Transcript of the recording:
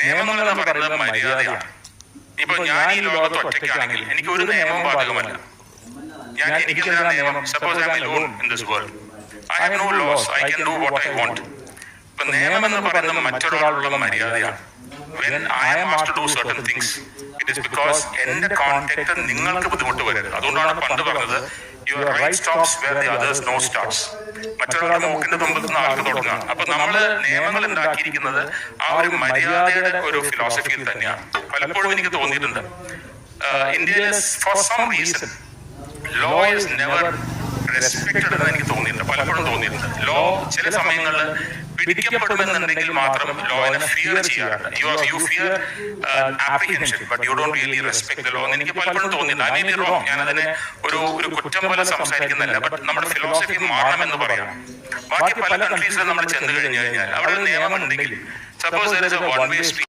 നിയമങ്ങൾ എന്ന് പറയുന്നത് മര്യാദയാണ്. ഇപ്പൊ ഞാൻ ഈ ലോകത്ത് ഒറ്റയ്ക്കാണെങ്കിൽ എനിക്ക് ഒരു നിയമവും ബാധകമല്ല. എനിക്ക് നിയമം, suppose I am alone in this world, I have no laws, I can do what I want. ഇപ്പൊ നിയമം എന്ന് പറയുന്നത് മറ്റൊരാളുള്ള മര്യാദയാണ്. When I am asked to do certain things, it is because എന്റെ കോൺടാക്ട് നിങ്ങൾക്ക് ബുദ്ധിമുട്ട് വരരുത്. അതുകൊണ്ടാണ് പണ്ട് പറഞ്ഞത് your right stops where the others no starts. മറ്റൊരാളുടെ മൂക്കിന്റെ തുമ്പത്ത് നിന്ന് ആൾക്ക് തുടങ്ങുകയാണ്. അപ്പൊ നമ്മള് നിയമങ്ങൾ ഉണ്ടാക്കിയിരിക്കുന്നത് ആ ഒരു മര്യാദയുടെ ഒരു ഫിലോസഫിയിൽ തന്നെയാണ്. പലപ്പോഴും എനിക്ക് തോന്നിയിട്ടുണ്ട് ഇന്ത്യയിൽ for some reason law is never respected എന്ന് എനിക്ക് തോന്നിയിട്ടുണ്ട്. പലപ്പോഴും തോന്നിയിട്ടുണ്ട് ലോ ചില സമയങ്ങളിൽ പിടിക്കപ്പെടുമെന്നുണ്ടെങ്കിൽ മാത്രം ലോയെ ഫിയർ ചെയ്യാറുണ്ട്. You fear apprehension but you don't really respect the law എന്ന് എനിക്ക് പലപ്പോഴും തോന്നിയിട്ടുണ്ട്. ഐ മേ ബി റോങ്, ഞാൻ അതിനെ ഒരു കുറ്റം പോലെ സംസാരിക്കുന്നില്ല. ബട്ട് നമ്മുടെ ഫിലോസഫി മാറണമെന്ന് പറയാം. ബാക്കി പല കൺട്രീസിലും നമ്മൾ ചെന്ന് കഴിഞ്ഞു കഴിഞ്ഞാൽ അവിടെ നിയമം ഉണ്ടെങ്കിൽ suppose there is a one way street